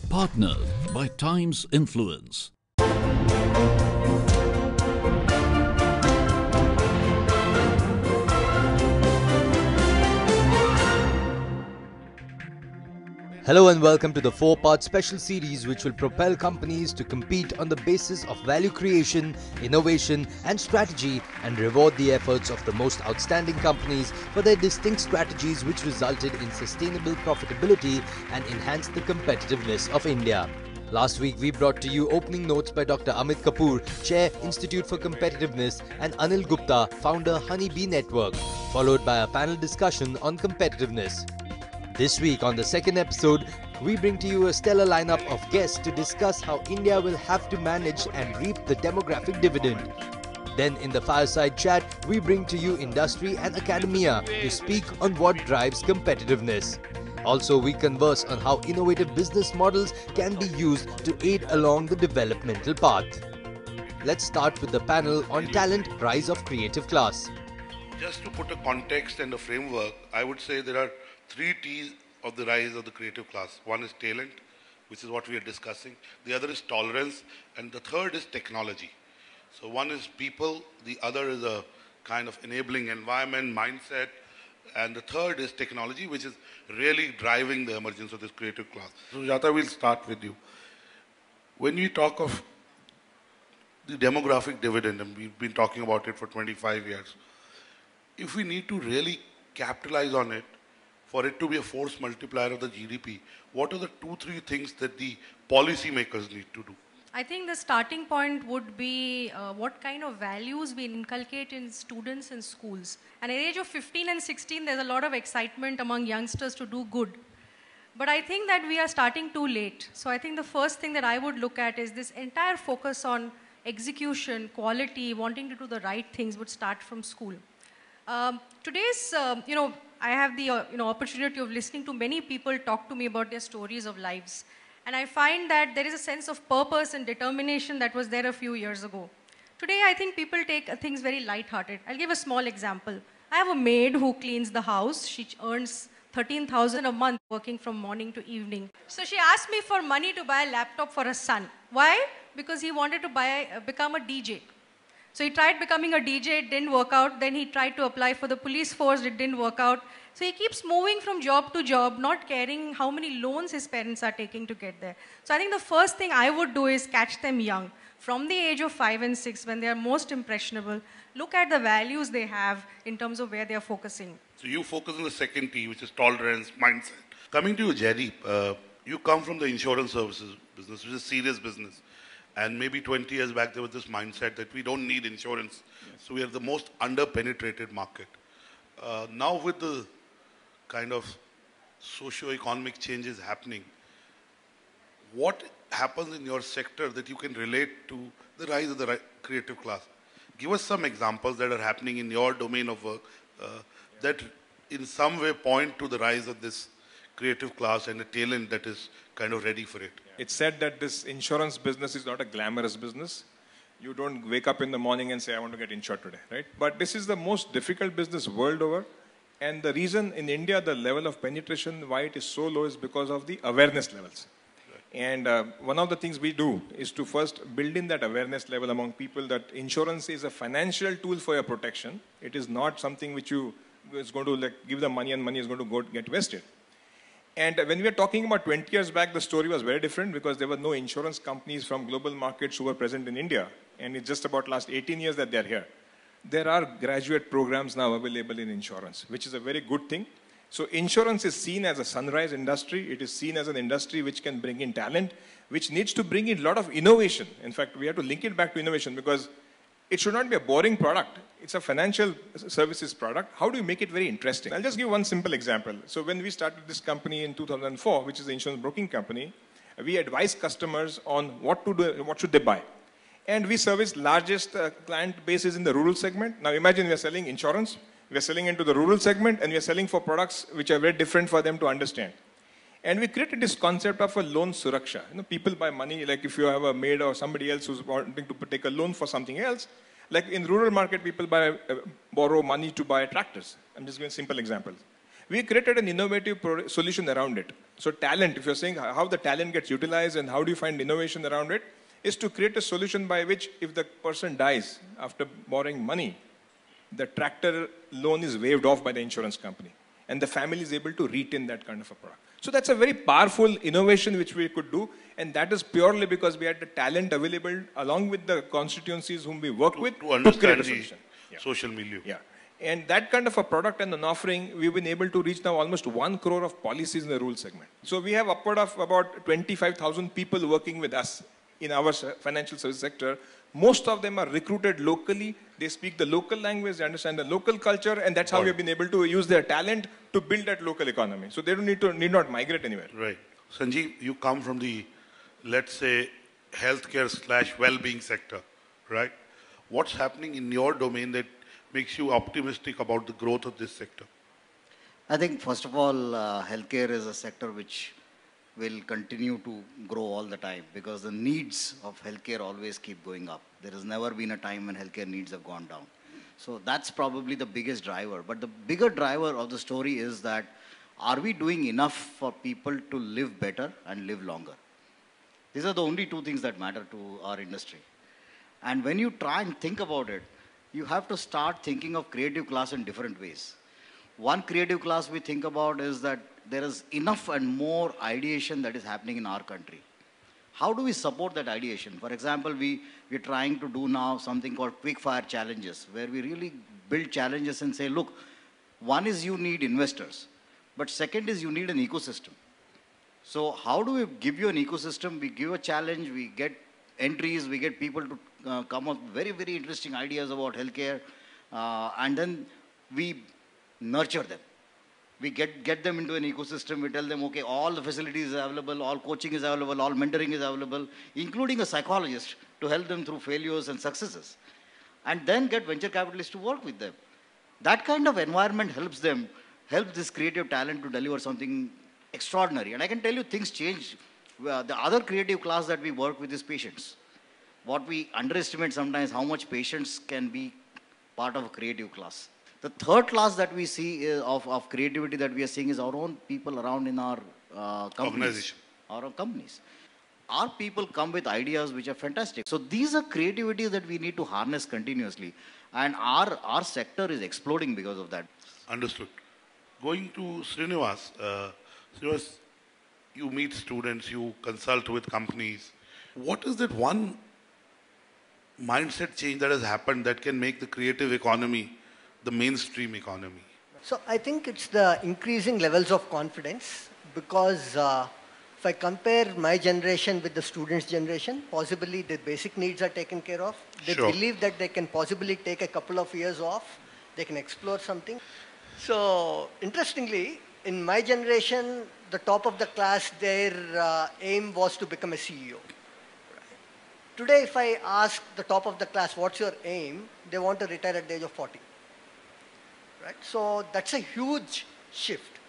Partnered by Times Influence. Hello and welcome to the 4-part special series which will propel companies to compete on the basis of value creation, innovation and strategy, and reward the efforts of the most outstanding companies for their distinct strategies which resulted in sustainable profitability and enhanced the competitiveness of India. Last week we brought to you opening notes by Dr. Amit Kapoor, Chair, Institute for Competitiveness, and Anil Gupta, Founder, Honey Bee Network, followed by a panel discussion on competitiveness. This week on the second episode, we bring to you a stellar lineup of guests to discuss how India will have to manage and reap the demographic dividend. Then in the fireside chat, we bring to you industry and academia to speak on what drives competitiveness. Also, we converse on how innovative business models can be used to aid along the developmental path. Let's start with the panel on talent, rise of creative class. Just to put a context and a framework, I would say there are 3 T's of the rise of the creative class. One is talent, which is what we are discussing. The other is tolerance, and the third is technology. So one is people, the other is a kind of enabling environment, mindset, and the third is technology, which is really driving the emergence of this creative class. So Jata, we'll start with you. When we talk of the demographic dividend, and we've been talking about it for 25 years, if we need to really capitalize on it, for it to be a force multiplier of the GDP, what are the 2-3 things that the policymakers need to do? I think the starting point would be what kind of values we inculcate in students in schools. And at the age of 15 and 16, there's a lot of excitement among youngsters to do good. But I think that we are starting too late. So I think the first thing that I would look at is this entire focus on execution, quality, wanting to do the right things would start from school. Today's, I have the opportunity of listening to many people talk to me about their stories of lives. And I find that there is a sense of purpose and determination that was there a few years ago. Today, I think people take things very lighthearted. I'll give a small example. I have a maid who cleans the house. She earns 13,000 a month working from morning to evening. So she asked me for money to buy a laptop for her son. Why? Because he wanted to become a DJ. So he tried becoming a DJ, it didn't work out. Then he tried to apply for the police force, it didn't work out. So he keeps moving from job to job, not caring how many loans his parents are taking to get there. So I think the first thing I would do is catch them young. From the age of 5 and 6, when they are most impressionable, look at the values they have in terms of where they are focusing. So you focus on the second T, which is tolerance, mindset. Coming to you, Jaideep, you come from the insurance services business, which is a serious business. And maybe 20 years back, there was this mindset that we don't need insurance. Yes. So we are the most under-penetrated market. Now with the kind of socio-economic changes happening, what happens in your sector that you can relate to the rise of the creative class? Give us some examples that are happening in your domain of work that in some way point to the rise of this creative class and a talent that is kind of ready for it. It's said that this insurance business is not a glamorous business. You don't wake up in the morning and say, I want to get insured today, right? But this is the most difficult business world over. And the reason in India, the level of penetration, why it is so low is because of the awareness levels. Right. And one of the things we do is to first build in that awareness level among people that insurance is a financial tool for your protection. It is not something which you is going to give the money and money is going to go get wasted. And when we were talking about 20 years back, the story was very different because there were no insurance companies from global markets who were present in India. And it's just about last 18 years that they're here. There are graduate programs now available in insurance, which is a very good thing. So insurance is seen as a sunrise industry. It is seen as an industry which can bring in talent, which needs to bring in a lot of innovation. In fact, we have to link it back to innovation because it should not be a boring product. It's a financial services product. How do you make it very interesting? I'll just give one simple example. So when we started this company in 2004, which is the insurance broking company, we advise customers on what to do, what should they buy. And we service largest client bases in the rural segment. Now imagine we are selling insurance, we are selling into the rural segment, and we are selling for products which are very different for them to understand. And we created this concept of a loan suraksha. People buy money, like if you have a maid or somebody else who's wanting to take a loan for something else, like in rural market, people borrow money to buy tractors. I'm just giving simple examples. We created an innovative solution around it. So talent, if you're saying how the talent gets utilized and how do you find innovation around it, is to create a solution by which if the person dies after borrowing money, the tractor loan is waived off by the insurance company. And the family is able to retain that kind of a product. So that's a very powerful innovation which we could do. And that is purely because we had the talent available along with the constituencies whom we work with to understand create a solution. the social milieu. Yeah. And that kind of a product and an offering, we've been able to reach now almost 1 crore of policies in the rural segment. So we have upward of about 25,000 people working with us in our financial service sector. Most of them are recruited locally. They speak the local language, they understand the local culture, and that's how we have been able to use their talent to build that local economy. So they don't need not migrate anywhere. Right. Sanjeev, you come from the, let's say, healthcare/well-being sector, right? What's happening in your domain that makes you optimistic about the growth of this sector? I think, first of all, healthcare is a sector which will continue to grow all the time because the needs of healthcare always keep going up. There has never been a time when healthcare needs have gone down. So that's probably the biggest driver. But the bigger driver of the story is that are we doing enough for people to live better and live longer? These are the only two things that matter to our industry. And when you try and think about it, you have to start thinking of creative class in different ways. One creative class we think about is that there is enough and more ideation that is happening in our country. How do we support that ideation? For example, we're trying to do now something called quick fire challenges, where we really build challenges and say, look, one is you need investors, but second is you need an ecosystem. So how do we give you an ecosystem? We give a challenge, we get entries, we get people to come up with very, very interesting ideas about healthcare, and then we nurture them. We get them into an ecosystem. We tell them, okay, all the facilities are available, all coaching is available, all mentoring is available, including a psychologist to help them through failures and successes. And then get venture capitalists to work with them. That kind of environment helps this creative talent to deliver something extraordinary. And I can tell you things change. The other creative class that we work with is patients. What we underestimate sometimes how much patients can be part of a creative class. The third class that we see of creativity that we are seeing is our own people around in our companies. Our own companies. Our people come with ideas which are fantastic. So these are creativities that we need to harness continuously. And our sector is exploding because of that. Understood. Going to Srinivas. Srinivas, you meet students, you consult with companies. What is that one mindset change that has happened that can make the creative economy the mainstream economy? So I think it's the increasing levels of confidence because if I compare my generation with the students' generation, possibly the basic needs are taken care of. They believe that they can possibly take a couple of years off. They can explore something. So interestingly, in my generation, the top of the class, their aim was to become a CEO. Today, if I ask the top of the class, what's your aim? They want to retire at the age of 40. Right? So that's a huge shift.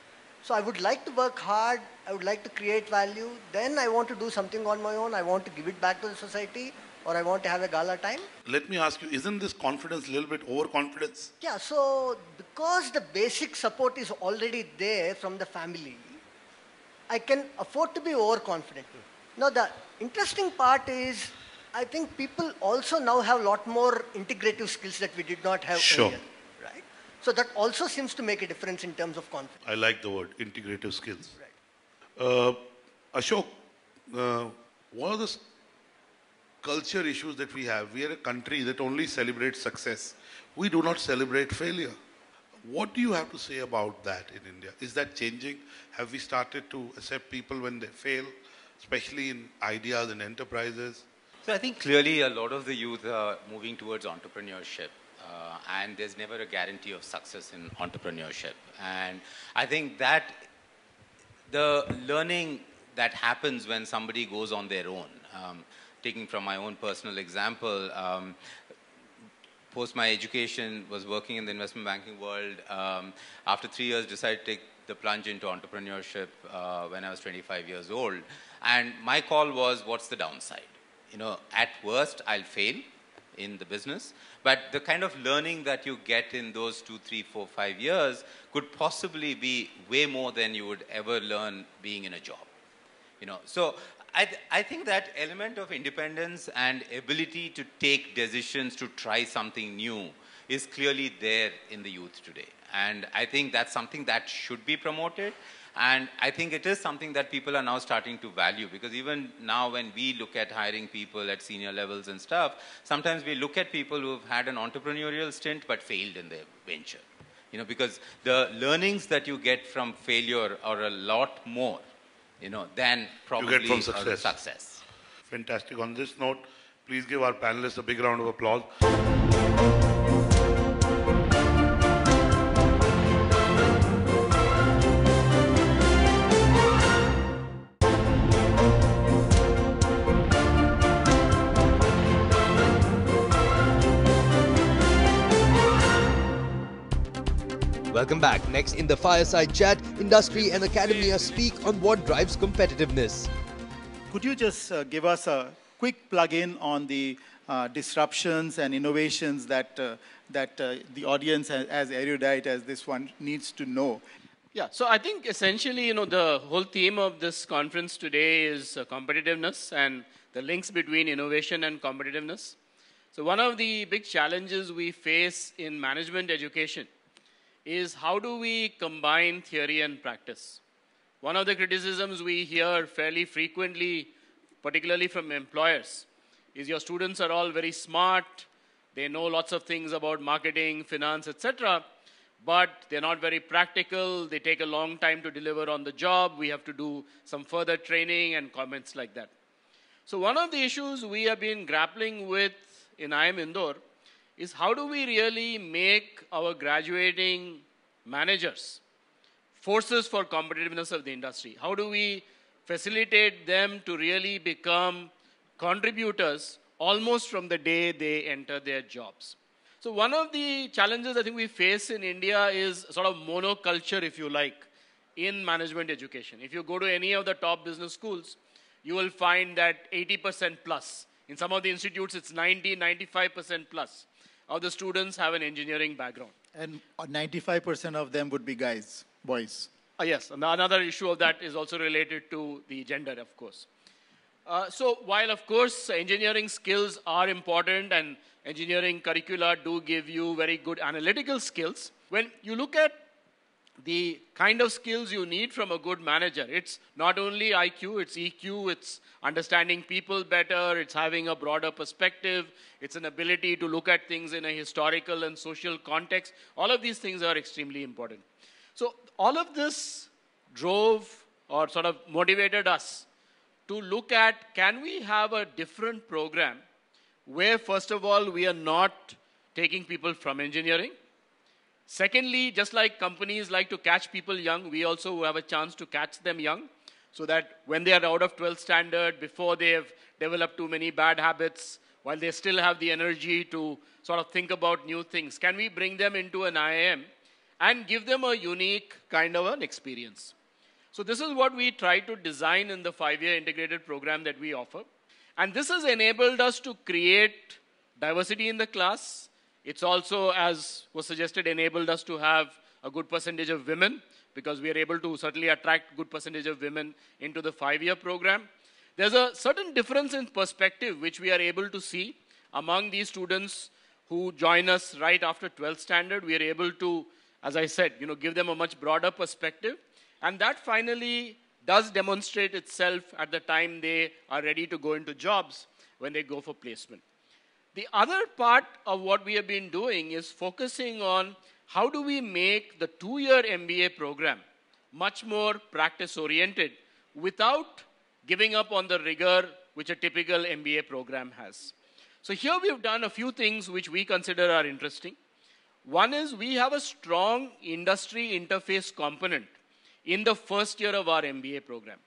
So I would like to work hard, I would like to create value, then I want to do something on my own, I want to give it back to the society, or I want to have a gala time. Let me ask you, isn't this confidence a little bit overconfidence? Yeah, so because the basic support is already there from the family, I can afford to be overconfident. Now the interesting part is, I think people also now have a lot more integrative skills that we did not have earlier. So that also seems to make a difference in terms of confidence. I like the word, integrative skills. Right. Ashok, what are the culture issues that we have? We are a country that only celebrates success. We do not celebrate failure. What do you have to say about that in India? Is that changing? Have we started to accept people when they fail, especially in ideas and enterprises? So I think clearly a lot of the youth are moving towards entrepreneurship. And there's never a guarantee of success in entrepreneurship. And I think that the learning that happens when somebody goes on their own, taking from my own personal example, post my education, was working in the investment banking world. After 3 years, decided to take the plunge into entrepreneurship when I was 25 years old. And my call was, what's the downside? You know, at worst, I'll fail. in the business. But the kind of learning that you get in those 2, 3, 4, 5 years could possibly be way more than you would ever learn being in a job. So I think that element of independence and ability to take decisions, to try something new, is clearly there in the youth today. And I think that's something that should be promoted. And I think it is something that people are now starting to value, because even now when we look at hiring people at senior levels and stuff, sometimes we look at people who have had an entrepreneurial stint but failed in their venture. Because the learnings that you get from failure are a lot more, than probably you get from success. Fantastic. On this note, please give our panelists a big round of applause. Welcome back. Next in the Fireside Chat, industry and academia speak on what drives competitiveness. Could you just give us a quick plug-in on the disruptions and innovations that the audience, as erudite as this one, needs to know? Yeah, so I think essentially, the whole theme of this conference today is competitiveness and the links between innovation and competitiveness. So one of the big challenges we face in management education is how do we combine theory and practice? One of the criticisms we hear fairly frequently, particularly from employers, is your students are all very smart, they know lots of things about marketing, finance, etc., but they're not very practical, they take a long time to deliver on the job, we have to do some further training and comments like that. So one of the issues we have been grappling with in IIM Indore is how do we really make our graduating managers forces for competitiveness of the industry? How do we facilitate them to really become contributors almost from the day they enter their jobs? So one of the challenges I think we face in India is sort of monoculture, if you like, in management education. If you go to any of the top business schools, you will find that 80% plus. In some of the institutes, it's 90, 95% plus of the students have an engineering background. And 95% of them would be guys, boys. Yes, and another issue of that is also related to the gender, of course. So while, of course, engineering skills are important and engineering curricula do give you very good analytical skills, when you look at the kind of skills you need from a good manager, it's not only IQ, it's EQ, it's understanding people better, it's having a broader perspective, it's an ability to look at things in a historical and social context. All of these things are extremely important. So all of this drove or sort of motivated us to look at, can we have a different program where, first of all, we are not taking people from engineering. Secondly, just like companies like to catch people young, we also have a chance to catch them young, so that when they are out of 12th standard, before they have developed too many bad habits, while they still have the energy to sort of think about new things, can we bring them into an IIM and give them a unique kind of an experience? So this is what we try to design in the 5-year integrated program that we offer. And this has enabled us to create diversity in the class. It's also, as was suggested, enabled us to have a good percentage of women, because we are able to certainly attract good percentage of women into the 5-year program. There's a certain difference in perspective which we are able to see among these students who join us right after 12th standard. We are able to, as I said, give them a much broader perspective. And that finally does demonstrate itself at the time they are ready to go into jobs when they go for placement. The other part of what we have been doing is focusing on how do we make the 2-year MBA program much more practice-oriented without giving up on the rigor which a typical MBA program has. So here we've done a few things which we consider are interesting. One is we have a strong industry interface component in the first year of our MBA program.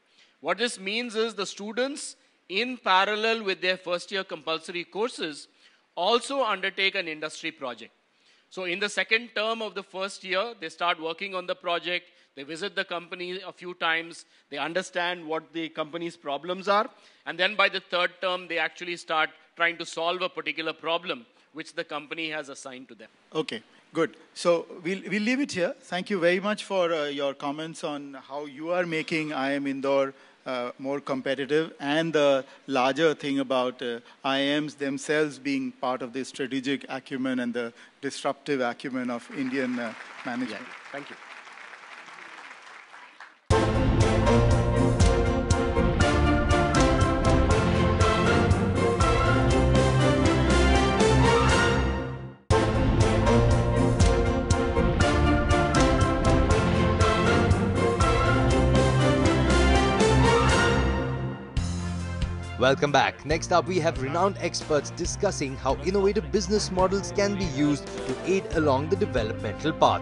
What this means is the students, in parallel with their first-year compulsory courses, also undertake an industry project. So in the second term of the first year, they start working on the project, they visit the company a few times, they understand what the company's problems are, and then by the third term, they actually start trying to solve a particular problem which the company has assigned to them. Okay, good. So we'll leave it here. Thank you very much for your comments on how you are making IIM Indore more competitive, and the larger thing about IIMs themselves being part of the strategic acumen and the disruptive acumen of Indian management. Yeah. Thank you. Welcome back. Next up, we have renowned experts discussing how innovative business models can be used to aid along the developmental path.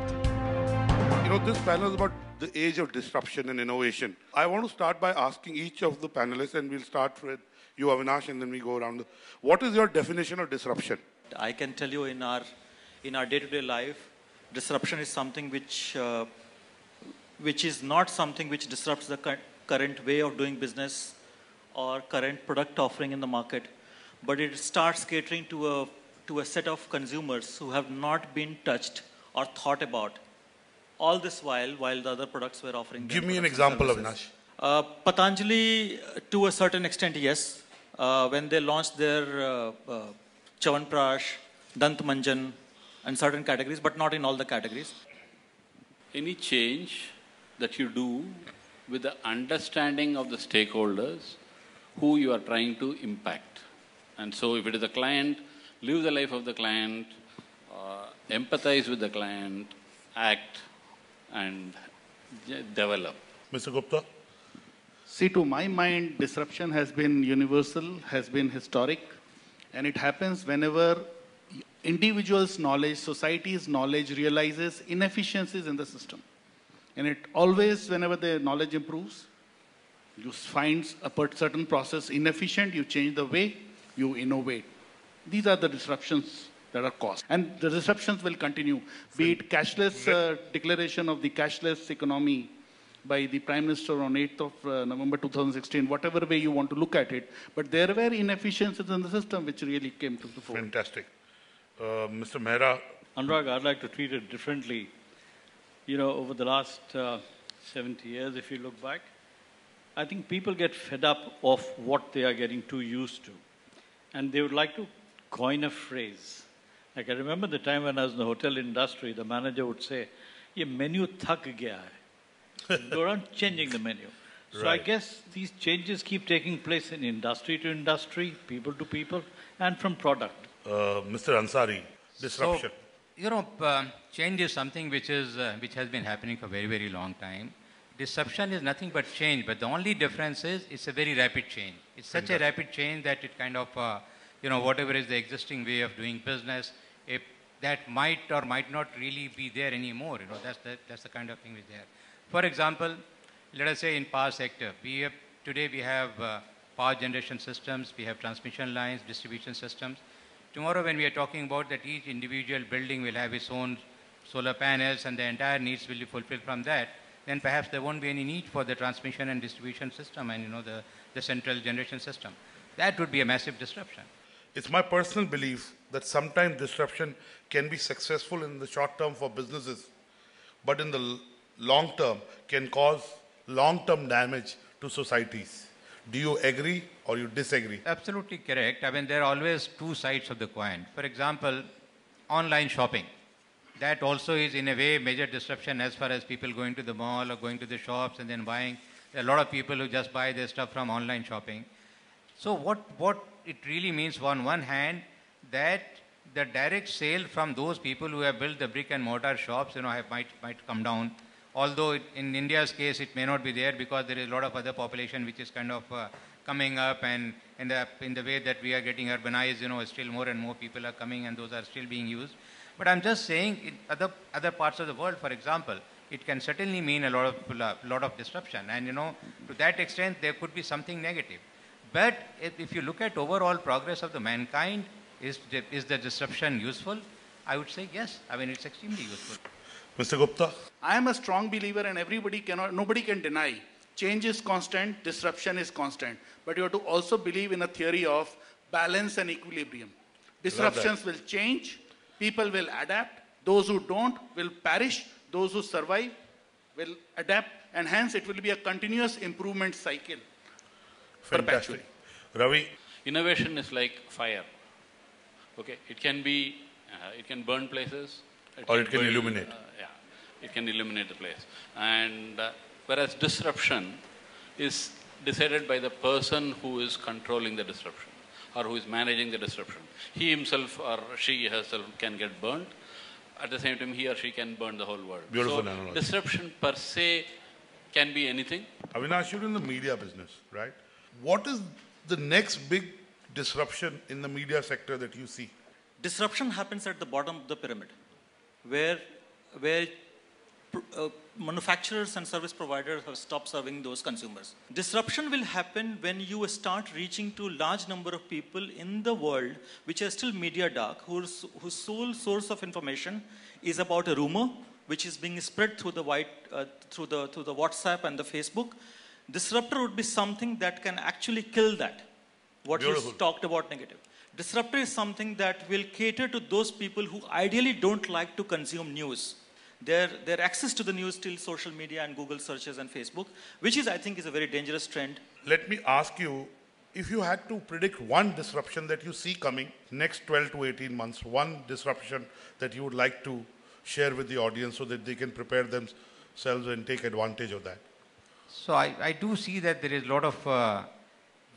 You know, this panel is about the age of disruption and innovation. I want to start by asking each of the panelists, and we'll start with you, Avinash, and then we go around. What is your definition of disruption? I can tell you in our day-to-day life, disruption is something which is not something which disrupts the current way of doing business or current product offering in the market, but it starts catering to a set of consumers who have not been touched or thought about all this while the other products were offering. Give me an example, Avinash. Patanjali, to a certain extent, yes. When they launched their Chawanprash, Dant Manjan, and certain categories, but not in all the categories. Any change that you do with the understanding of the stakeholders who you are trying to impact. And so if it is a client, live the life of the client, empathize with the client, act and develop. Mr. Gupta? See, to my mind, disruption has been universal, has been historic, and it happens whenever individuals' knowledge, society's knowledge realizes inefficiencies in the system. And it always, whenever the knowledge improves, you find a certain process inefficient, you change the way, you innovate. These are the disruptions that are caused. And the disruptions will continue, be it cashless declaration of the cashless economy by the Prime Minister on 8th of November 2016, whatever way you want to look at it. But there were inefficiencies in the system which really came to the fore. Fantastic. Mr. Mehra? Anurag, I'd like to treat it differently. You know, over the last 70 years, if you look back, I think people get fed up of what they are getting too used to. And they would like to coin a phrase. Like I remember the time when I was in the hotel industry, the manager would say, "Ye menu thak gaya hai." Go around changing the menu. So I guess these changes keep taking place in industry to industry, people to people, and from product. Mr. Ansari, disruption. So, you know, change is something which has been happening for a very, very long time. Disruption is nothing but change, but the only difference is it's a very rapid change. It's such a rapid change that it kind of, you know, whatever is the existing way of doing business, if that might or might not really be there anymore. You know, that's the kind of thing which is there. For example, let us say in power sector, today we have power generation systems, we have transmission lines, distribution systems. Tomorrow when we are talking about that each individual building will have its own solar panels and the entire needs will be fulfilled from that, then perhaps there won't be any need for the transmission and distribution system and, you know, the central generation system. That would be a massive disruption. It's my personal belief that sometimes disruption can be successful in the short term for businesses, but in the long term can cause long-term damage to societies. Do you agree or you disagree? Absolutely correct. I mean, there are always two sides of the coin. For example, online shopping. That also is in a way major disruption as far as people going to the mall or going to the shops and then buying. There are a lot of people who just buy their stuff from online shopping. So what it really means on one hand, that the direct sale from those people who have built the brick and mortar shops, you know, might come down. Although in India's case, it may not be there because there is a lot of other population which is kind of coming up, and in the way that we are getting urbanized, you know, still more and more people are coming and those are still being used. But I'm just saying in other parts of the world, for example, it can certainly mean a lot of disruption. And, you know, to that extent, there could be something negative. But if you look at overall progress of the mankind, is the disruption useful? I would say yes. I mean, it's extremely useful. Mr. Gupta? I am a strong believer, and nobody can deny. Change is constant, disruption is constant. But you have to also believe in a theory of balance and equilibrium. Disruptions will change, people will adapt, those who don't will perish, those who survive will adapt, and hence it will be a continuous improvement cycle. Fantastic. Ravi? Innovation is like fire. Okay, it can be, it can burn places. Or it can illuminate. Yeah, it can illuminate the place. And whereas disruption is decided by the person who is controlling the disruption or who is managing the disruption. He himself or she herself can get burnt. At the same time, he or she can burn the whole world. Beautiful so analogy. Disruption per se can be anything. Avinash, you're in the media business, right? What is the next big disruption in the media sector that you see? Disruption happens at the bottom of the pyramid, where manufacturers and service providers have stopped serving those consumers. Disruption will happen when you start reaching to large number of people in the world which are still media dark, whose sole source of information is about a rumor which is being spread through the through the WhatsApp and the Facebook. Disruptor would be something that can actually kill that. What Beautiful. you talked about negative. Disruptor is something that will cater to those people who ideally don't like to consume news. Their access to the news till social media and Google searches and Facebook, which is, I think, is a very dangerous trend. Let me ask you, if you had to predict one disruption that you see coming next 12 to 18 months, one disruption that you would like to share with the audience so that they can prepare themselves and take advantage of that. So I do see that there is a lot of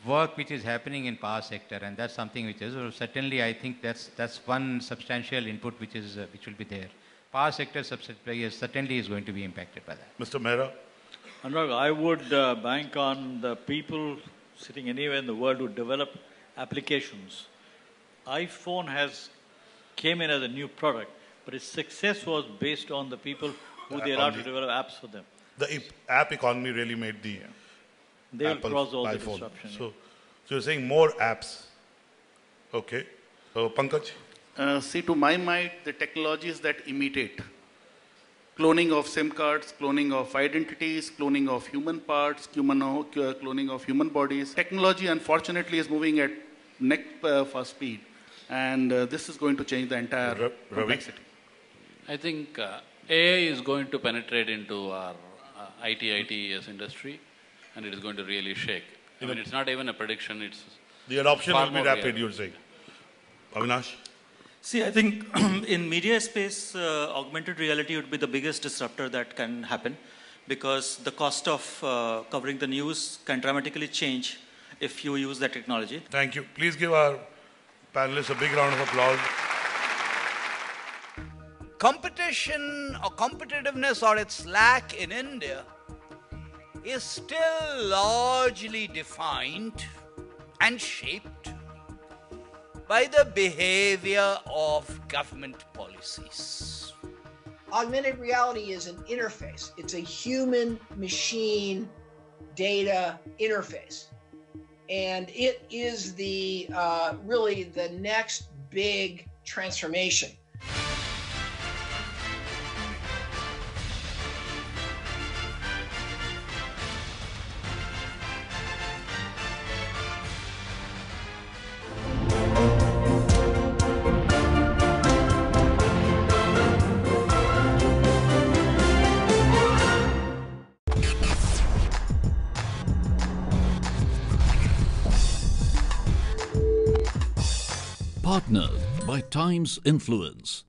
work which is happening in power sector, and that's something which is certainly, I think that's one substantial input which will be there. Power sector certainly is going to be impacted by that. Mr. Mehra? Anurag, I would bank on the people sitting anywhere in the world who develop applications. iPhone came in as a new product, but its success was based on the people who they allowed to develop apps for them. The app economy really made the They will Apple cross all the iPhone. disruption. So you're saying more apps. Okay. Pankaj? See, to my mind, the technologies that imitate cloning of SIM cards, cloning of identities, cloning of human parts, cloning of human bodies. Technology, unfortunately, is moving at neck for speed, and this is going to change the entire complexity. I think AI is going to penetrate into our ITES industry, and it is going to really shake. I mean, it's not even a prediction, it's the adoption will be rapid, real. you're saying. Avinash? See, I think in media space, augmented reality would be the biggest disruptor that can happen, because the cost of covering the news can dramatically change if you use that technology. Thank you. Please give our panelists a big round of applause. Competition or competitiveness or its lack in India is still largely defined and shaped by the behavior of government policies. Augmented reality is an interface. It's a human-machine data interface. And it is the really the next big transformation. Partnered by Times Influence.